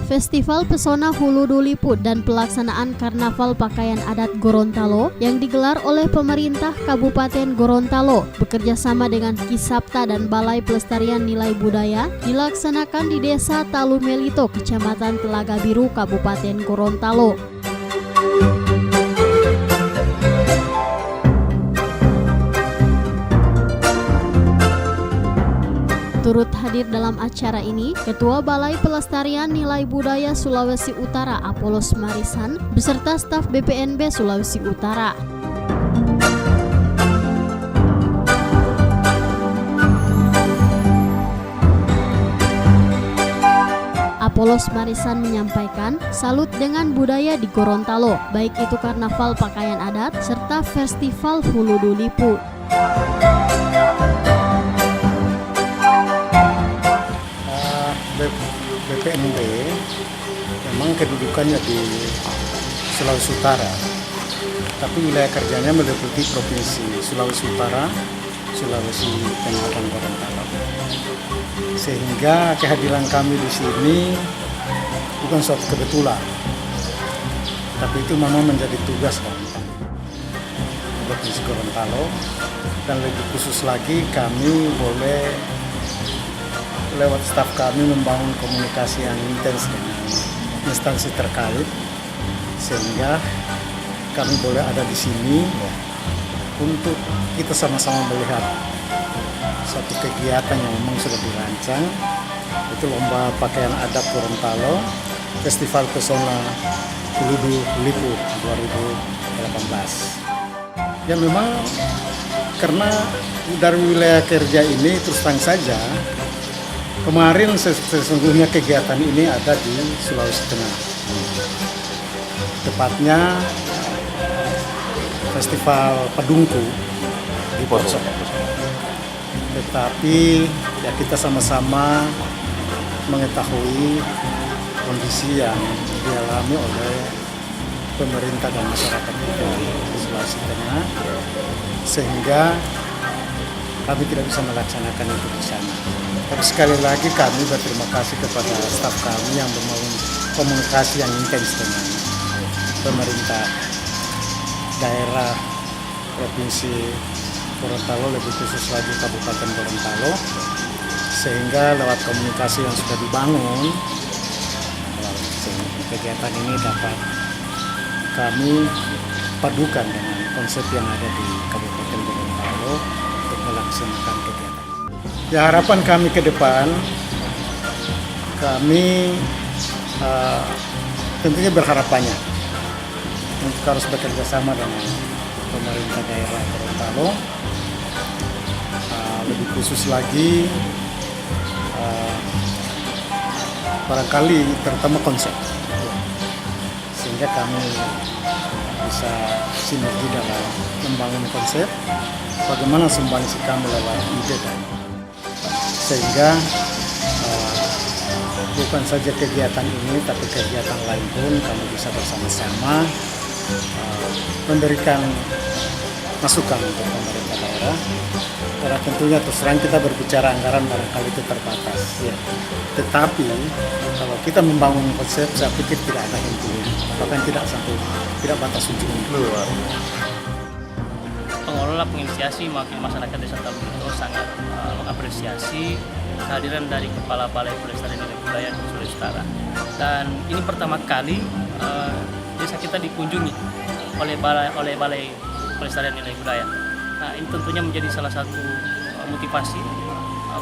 Festival Pesona Hulu Du Liput dan pelaksanaan Karnaval Pakaian Adat Gorontalo yang digelar oleh pemerintah Kabupaten Gorontalo bekerjasama dengan Kisapta dan Balai Pelestarian Nilai Budaya dilaksanakan di Desa Talumelito, Kecamatan Telaga Biru, Kabupaten Gorontalo. Turut hadir dalam acara ini, Ketua Balai Pelestarian Nilai Budaya Sulawesi Utara Apollos Marisan beserta staf BPNB Sulawesi Utara. Apollos Marisan menyampaikan salut dengan budaya di Gorontalo, baik itu Karnaval Pakaian Adat serta Festival Hulu Du Liput. BPNB memang kedudukannya di Sulawesi Utara, tapi wilayah kerjanya meliputi Provinsi Sulawesi Utara, Sulawesi Tengah, dan Gorontalo. Sehingga kehadiran kami di sini bukan suatu kebetulan, tapi itu memang menjadi tugas kami Provinsi Gorontalo, dan lebih khusus lagi kami boleh lewat staf kami membangun komunikasi yang intens dengan instansi terkait, sehingga kami boleh ada di sini untuk kita sama-sama melihat satu kegiatan yang memang sudah dirancang, itu Lomba Pakaian Adat Gorontalo Festival Pesona Hulu Du Liput 2018. Ya memang karena dari wilayah kerja ini terus terang saja kemarin sesungguhnya kegiatan ini ada di Sulawesi Tengah, tepatnya Festival Pedungku di Poso. Tetapi ya kita sama-sama mengetahui kondisi yang dialami oleh pemerintah dan masyarakat kita di Sulawesi Tengah, sehingga kami tidak bisa melaksanakan itu di sana. Tapi sekali lagi kami berterima kasih kepada staf kami yang membangun komunikasi yang intens dengan pemerintah daerah Provinsi Gorontalo, lebih khusus lagi Kabupaten Gorontalo, sehingga lewat komunikasi yang sudah dibangun, kegiatan ini dapat kami padukan dengan konsep yang ada di Kabupaten Gorontalo untuk melaksanakan kegiatan. Ya, harapan kami ke depan, kami tentunya berharapannya untuk harus bekerja sama dengan pemerintah daerah Gorontalo, lebih khusus lagi barangkali terutama konsep, sehingga kami bisa sinergi dalam membangun konsep bagaimana sumbangsi kami lewat ide kami, sehingga bukan saja kegiatan ini tapi kegiatan lain pun kami bisa bersama-sama memberikan masukan untuk pemerintah daerah. Karena tentunya terus terang kita berbicara anggaran barangkali itu terbatas, ya. Tetapi kalau kita membangun konsep, saya pikir tidak ada hentinya, bahkan tidak batas ujungnya. Pengelola penginisiasi maupun masyarakat Desa Talumelito sangat mengapresiasi kehadiran dari Kepala Balai Pelestarian Nilai Budaya di Sulawesi Utara. Dan ini pertama kali desa kita dikunjungi oleh Balai Pelestarian Nilai Budaya. Nah, ini tentunya menjadi salah satu motivasi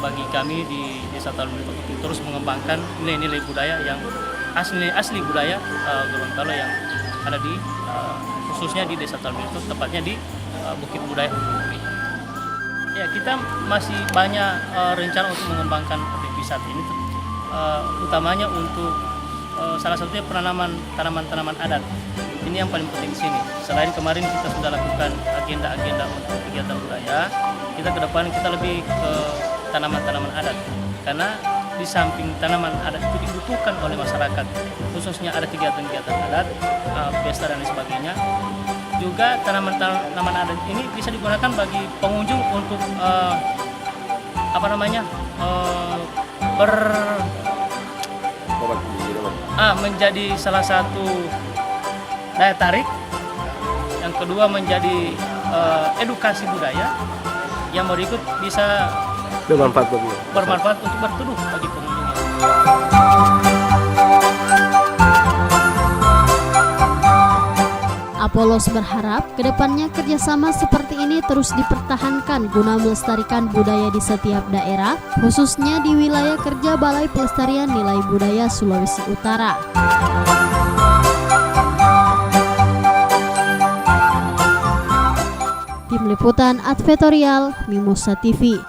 bagi kami di Desa Talumelito untuk terus mengembangkan nilai-nilai budaya yang asli budaya Gorontalo yang ada di khususnya di Desa Talumelito, tepatnya di Bukit Budaya Hulu. Ya, kita masih banyak rencana untuk mengembangkan objek wisata ini, utamanya untuk salah satunya penanaman tanaman-tanaman adat. Ini yang paling penting di sini. Selain kemarin kita sudah lakukan agenda-agenda untuk kegiatan budaya, kita ke depan kita lebih ke tanaman-tanaman adat, karena di samping tanaman adat itu dibutuhkan oleh masyarakat, khususnya ada kegiatan-kegiatan adat, pesta dan sebagainya. Juga tanaman adat ini bisa digunakan bagi pengunjung untuk menjadi salah satu daya tarik, yang kedua menjadi edukasi budaya yang berikut bisa bermanfaat untuk berteduh bagi pengunjungnya. Apolos berharap kedepannya kerjasama seperti ini terus dipertahankan guna melestarikan budaya di setiap daerah, khususnya di wilayah kerja Balai Pelestarian Nilai Budaya Sulawesi Utara. Tim Liputan Advertorial Mimosa TV.